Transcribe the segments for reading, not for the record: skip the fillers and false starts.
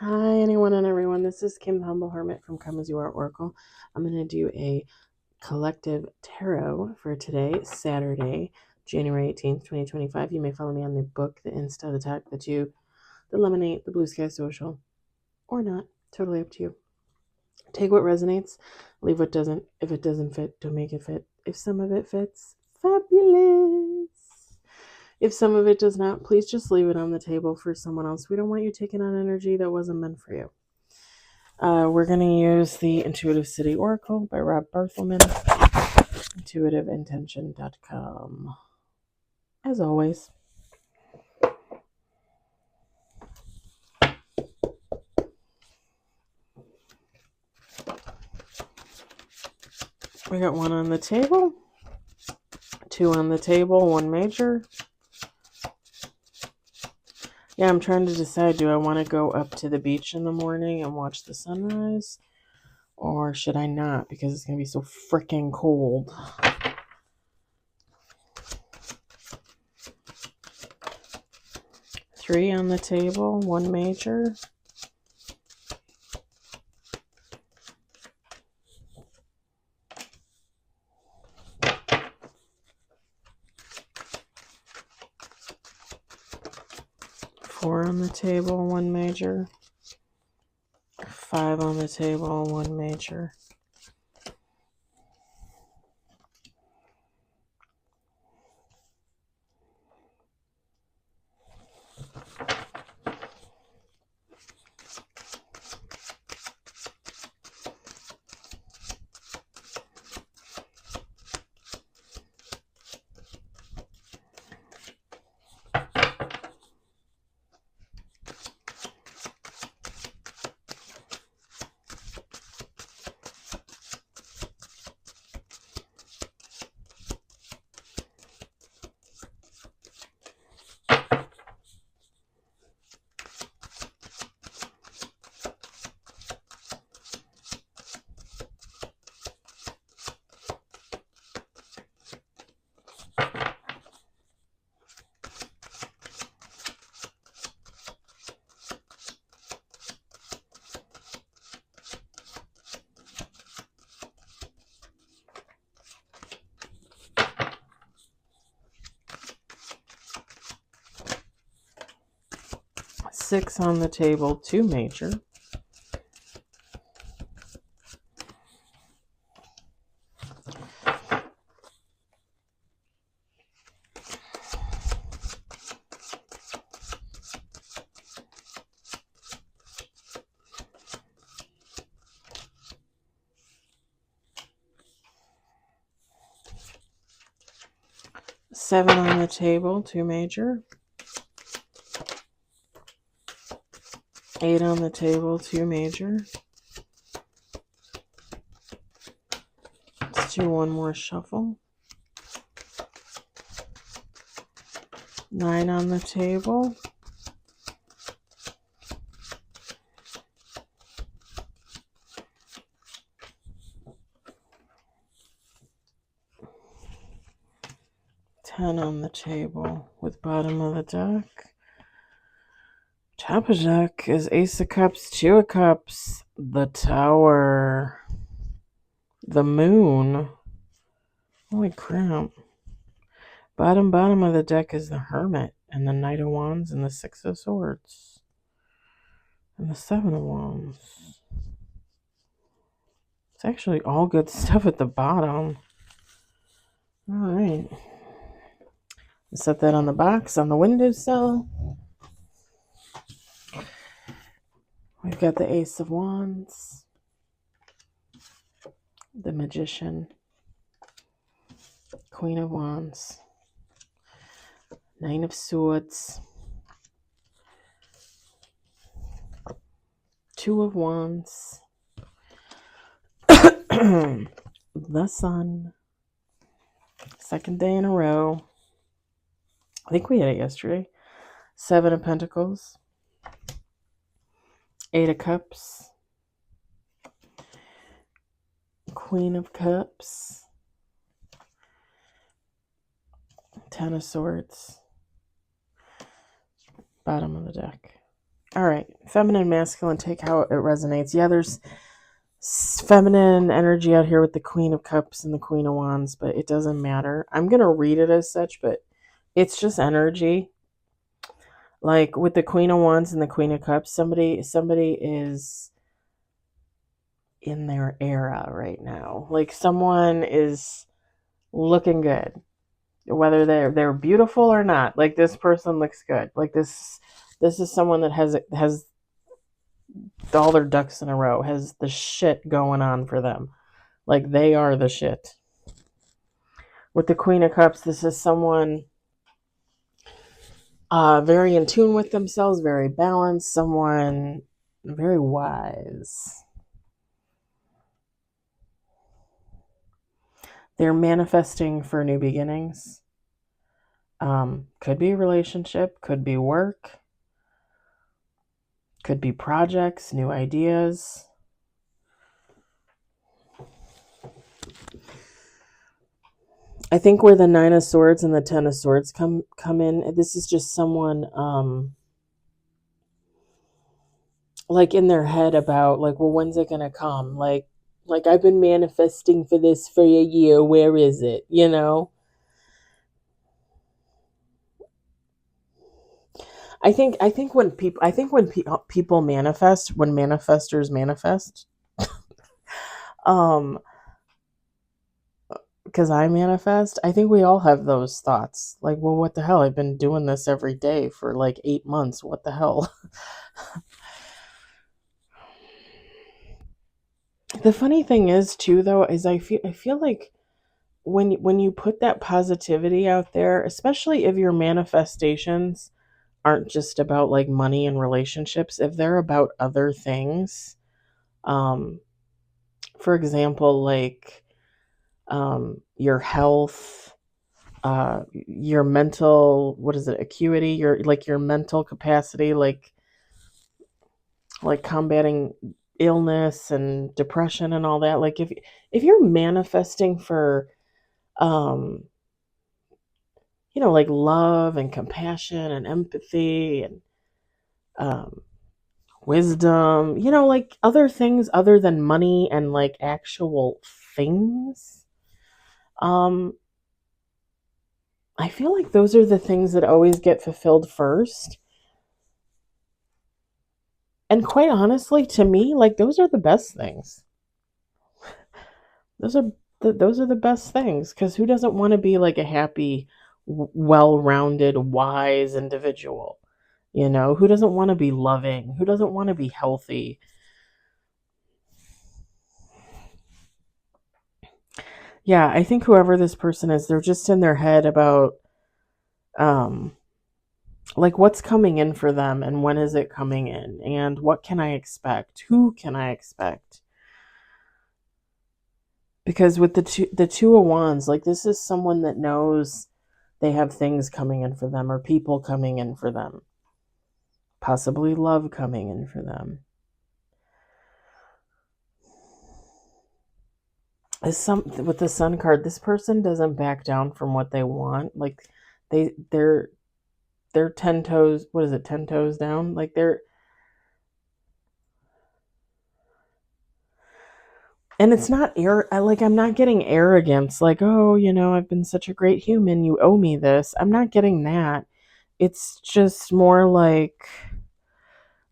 Hi, anyone and everyone. This is Kim the Humble Hermit from Come As You Are Oracle. I'm going to do a collective tarot for today, Saturday, January 18th, 2025. You may follow me on the book, the Insta, the Tech, the Tube, the Lemonade, the Blue Sky Social, or not. Totally up to you. Take what resonates, leave what doesn't. If it doesn't fit, don't make it fit. If some of it fits, fabulous. If some of it does not, please just leave it on the table for someone else. We don't want you taking on energy that wasn't meant for you. We're going to use the Intuitive City Oracle by Rob Barthelman, intuitiveintention.com. As always. We got one on the table, two on the table, one major. Yeah, I'm trying to decide, do I want to go up to the beach in the morning and watch the sunrise? Or should I not? Because it's going to be so freaking cold. Three on the table, one major. Four on the table, one major. Five on the table, one major. Six on the table, two major. Seven on the table, two major. Eight on the table, two major. Let's do one more shuffle. Nine on the table. Ten on the table with bottom of the deck. Top of deck is Ace of Cups, Two of Cups, the Tower, the Moon. Holy crap. Bottom of the deck is the Hermit and the Knight of Wands and the Six of Swords and the Seven of Wands. It's actually all good stuff at the bottom. All right. Set that on the box on the windowsill. We've got the Ace of Wands, the Magician, Queen of Wands, Nine of Swords, Two of Wands, the Sun, second day in a row. I think we had it yesterday. Seven of Pentacles, Eight of Cups, Queen of Cups, Ten of Swords, bottom of the deck. All right. Feminine, masculine, take how it resonates. Yeah, there's feminine energy out here with the Queen of Cups and the Queen of Wands, but it doesn't matter. I'm going to read it as such, but it's just energy. Like with the Queen of Wands and the Queen of Cups, somebody is in their era right now. Like someone is looking good, whether they're beautiful or not. Like this person looks good. Like this is someone that has all their ducks in a row, has the shit going on for them. Like they are the shit. With the Queen of Cups, this is someone very in tune with themselves, very balanced, someone very wise. They're manifesting for new beginnings. Could be a relationship, could be work, could be projects, new ideas. I think where the Nine of Swords and the Ten of Swords come in, this is just someone like in their head about like, well, when's it gonna come? Like I've been manifesting for this for a year. Where is it? You know? I think when people manifest, when manifestors manifest, um, because I manifest, I think we all have those thoughts. Like, well, what the hell? I've been doing this every day for like 8 months. What the hell? The funny thing is too, though, is I feel like when you put that positivity out there, especially if your manifestations aren't just about like money and relationships, if they're about other things, um, for example, like your health, your mental, what is it, acuity, your mental capacity, like combating illness and depression and all that. Like if you're manifesting for um like love and compassion and empathy and um wisdom, like other things other than money and like actual things, um I feel like those are the things that always get fulfilled first. And quite honestly, to me, like those are the best things. Those are those are the best things, because who doesn't want to be like a happy, well-rounded, wise individual? Who doesn't want to be loving? Who doesn't want to be healthy? Yeah, I think whoever this person is, they're just in their head about um like what's coming in for them and when is it coming in and what can I expect? Who can I expect? Because with the two of wands, like this is someone that knows they have things coming in for them or people coming in for them, possibly love coming in for them. With the sun card, this person doesn't back down from what they want. Like they're 10 toes, what is it, 10 toes down? Like they're, and it's not I'm not getting arrogance, like, oh, I've been such a great human, you owe me this. I'm not getting that. It's just more like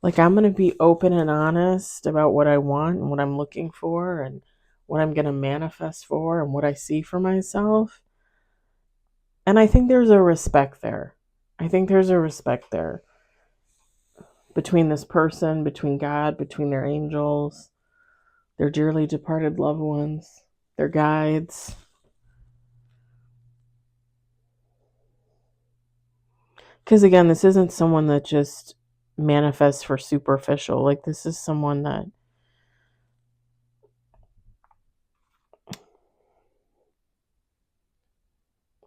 I'm going to be open and honest about what I want and what I'm looking for and what I'm going to manifest for and what I see for myself. And I think there's a respect there. I think there's a respect there between this person, between God, between their angels, their dearly departed loved ones, their guides. Because again, this isn't someone that just manifests for superficial. Like this is someone that,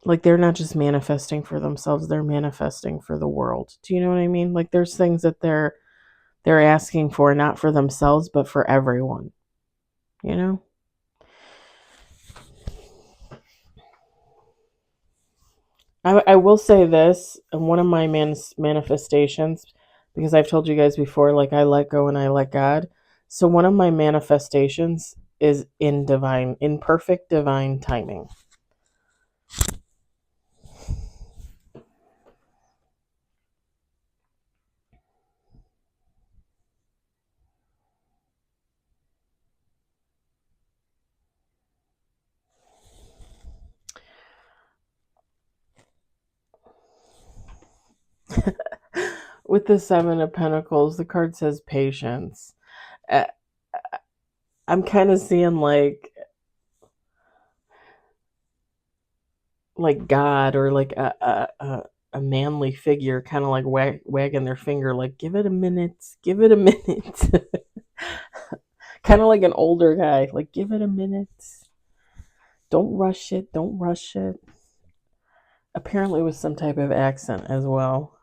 like, they're not just manifesting for themselves, they're manifesting for the world. Do you know what I mean? Like there's things that they're asking for, not for themselves but for everyone, you know? I will say this, and one of my manifestations, because I've told you guys before, like I let go and I let God. So one of my manifestations is in perfect divine timing. With the Seven of Pentacles, the card says patience. Uh, I'm kind of seeing like God or like a manly figure kind of like wagging their finger, like, give it a minute, give it a minute. Kind of like an older guy, like, give it a minute. Don't rush it. Don't rush it. Apparently with some type of accent as well.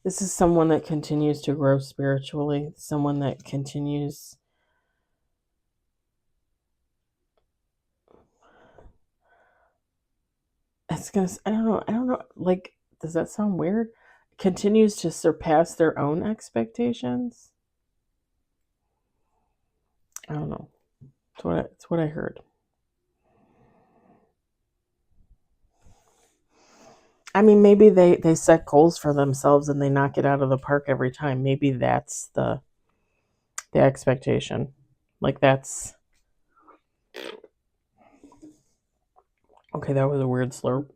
This is someone that continues to grow spiritually, someone that continues. I don't know, like, does that sound weird? Continues to surpass their own expectations? I don't know. It's what I heard. I mean, maybe they set goals for themselves and they knock it out of the park every time. Maybe that's the expectation. Like that's okay, that was a weird slurp.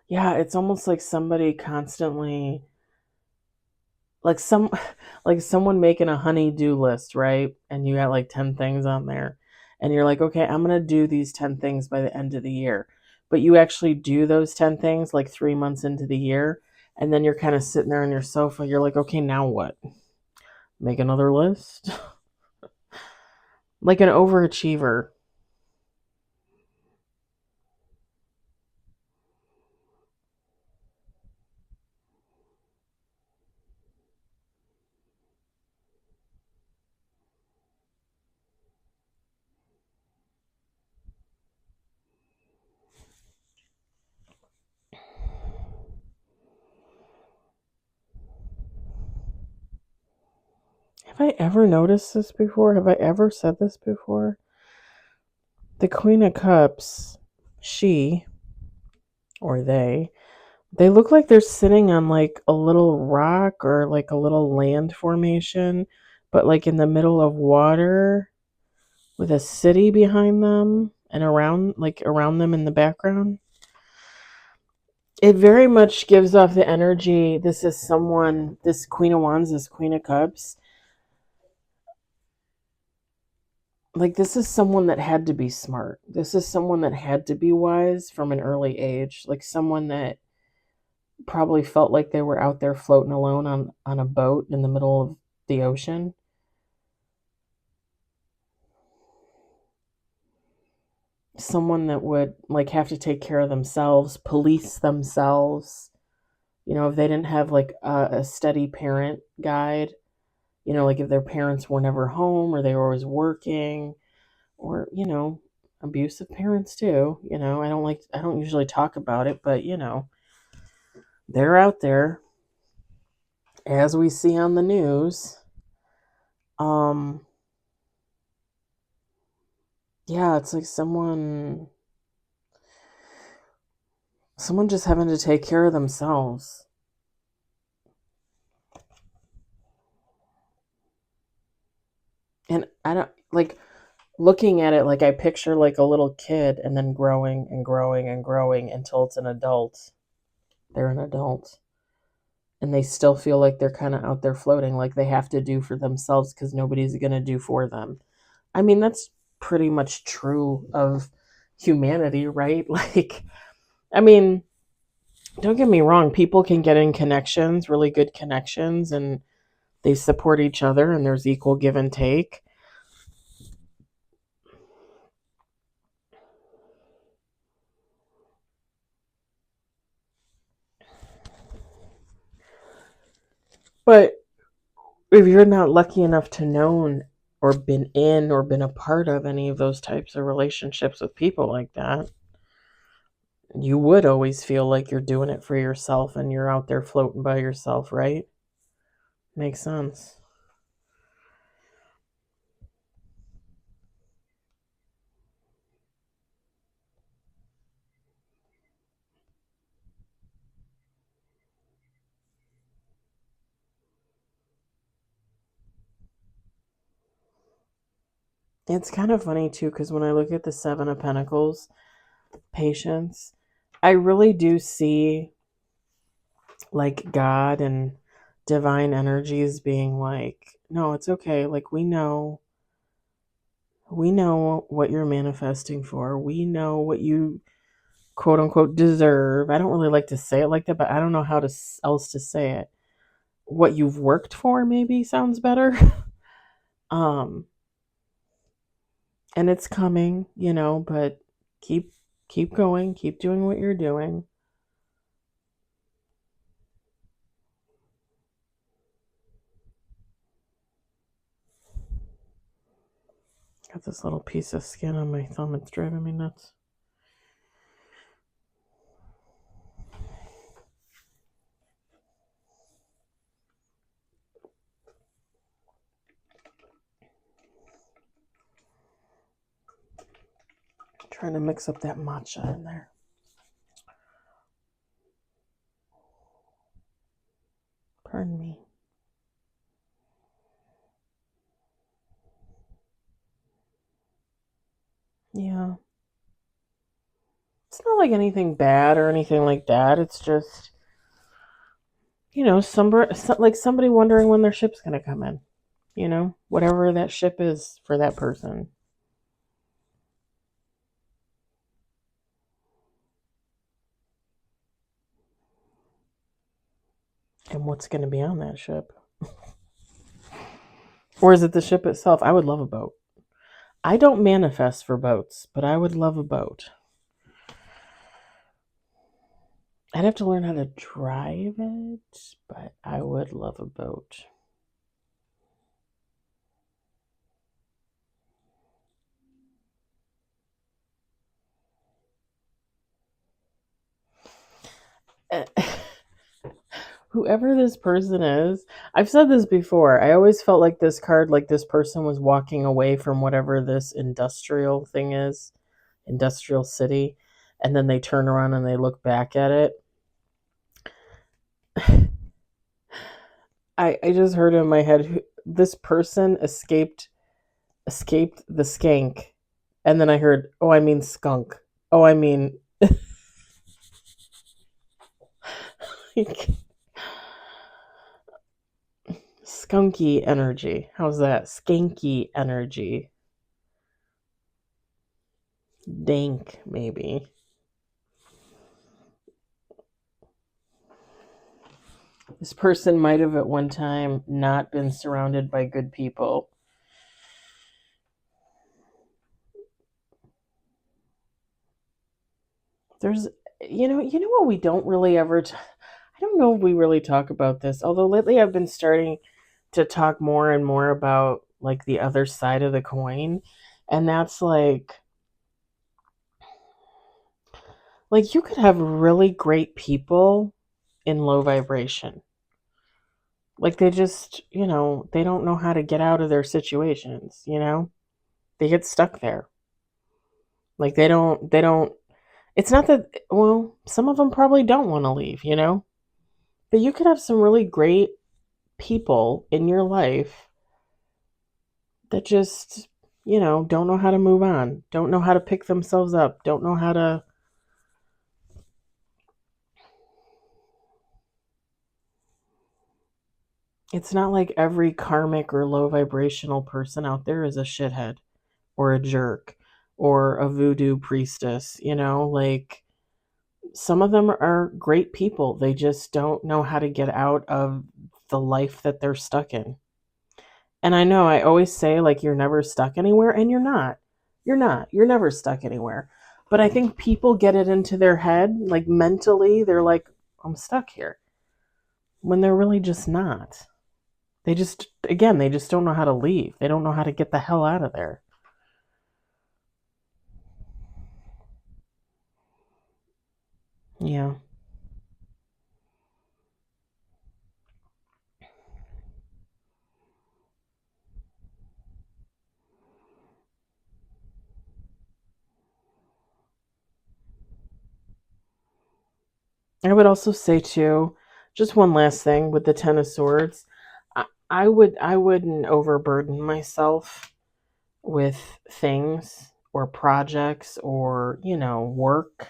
Yeah, it's almost like somebody constantly like some like someone making a honey-do list, right? And you got like 10 things on there. And you're like, "Okay, I'm going to do these 10 things by the end of the year." But you actually do those 10 things like 3 months into the year, and then you're kind of sitting there on your sofa. You're like, "Okay, now what? Make another list?" Like an overachiever. Have I ever noticed this before? Have I ever said this before? The Queen of Cups, she or they look like they're sitting on like a little rock or like a little land formation, but like in the middle of water with a city behind them and around them in the background. It very much gives off the energy. This Queen of Wands, this Queen of Cups, like this is someone that had to be smart. This is someone that had to be wise from an early age. Like someone that probably felt like they were out there floating alone on a boat in the middle of the ocean. Someone that would like have to take care of themselves, police themselves. You know, if they didn't have like a steady parent guide, you know, like if their parents were never home or they were always working, or, you know, abusive parents too. You know, I don't usually talk about it, but you know, they're out there as we see on the news. Um yeah, it's like someone just having to take care of themselves. And I don't like looking at it, like I picture like a little kid and then growing and growing and growing until it's an adult. They're an adult. And they still feel like they're kind of out there floating, like they have to do for themselves because nobody's going to do for them. I mean, that's pretty much true of humanity, right? Like, I mean, don't get me wrong, people can get in connections, really good connections, and they support each other and there's equal give and take. But if you're not lucky enough to know or been in or been a part of any of those types of relationships with people like that, you would always feel like you're doing it for yourself and you're out there floating by yourself, right? Makes sense. It's kind of funny too, because when I look at the Seven of Pentacles, patience, I really do see like God and divine energies being like, no, it's okay. Like we know what you're manifesting for. We know what you quote unquote deserve. I don't really like to say it like that, but I don't know how to else to say it. What you've worked for maybe sounds better. um and it's coming, but keep keep going, keep doing what you're doing. Got this little piece of skin on my thumb. It's driving me nuts. Trying to mix up that matcha in there. Pardon me. Yeah. It's not like anything bad or anything like that. It's just, like somebody wondering when their ship's going to come in. Whatever that ship is for that person. And what's going to be on that ship? Or is it the ship itself? I would love a boat. I don't manifest for boats, but I would love a boat. I'd have to learn how to drive it, but I would love a boat. Whoever this person is, I've said this before. I always felt like this card, like this person was walking away from whatever this industrial thing is, industrial city, and then they turn around and they look back at it. I just heard in my head, this person escaped the skank, and then I heard, oh, I mean skunk. Oh, I mean skunky energy. How's that? Skanky energy. Dank, maybe. This person might have at one time not been surrounded by good people. There's, what we don't really ever, I don't know if we really talk about this, although lately I've been starting to talk more and more about like the other side of the coin. And that's like you could have really great people in low vibration. Like they just, they don't know how to get out of their situations, They get stuck there. Like they don't it's not that, well, some of them probably don't want to leave, But you could have some really great people in your life that just, don't know how to move on, don't know how to pick themselves up, don't know how to. It's not like every karmic or low vibrational person out there is a shithead or a jerk or a voodoo priestess, like some of them are great people. They just don't know how to get out of the life that they're stuck in. And I know I always say, like, you're never stuck anywhere, and you're not. You're not. You're never stuck anywhere. But I think people get it into their head, like mentally, they're like, I'm stuck here, when they're really just not. they just don't know how to leave. They don't know how to get the hell out of there. Yeah. I would also say too, just one last thing with the Ten of Swords. I wouldn't overburden myself with things or projects or, work.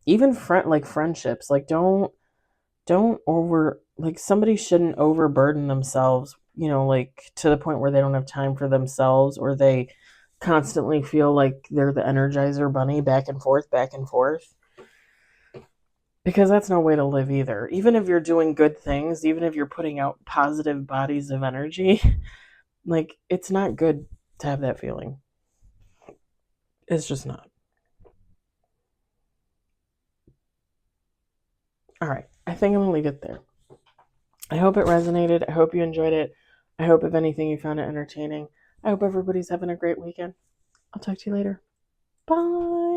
Even friendships. Like don't over like somebody shouldn't overburden themselves, like to the point where they don't have time for themselves, or they constantly feel like they're the Energizer bunny back and forth, because that's no way to live either. Even if you're doing good things, even if you're putting out positive bodies of energy, like it's not good to have that feeling. It's just not. All right, I think I'm gonna leave it there. I hope it resonated. I hope you enjoyed it. I hope, if anything, you found it entertaining. I hope everybody's having a great weekend. I'll talk to you later. Bye.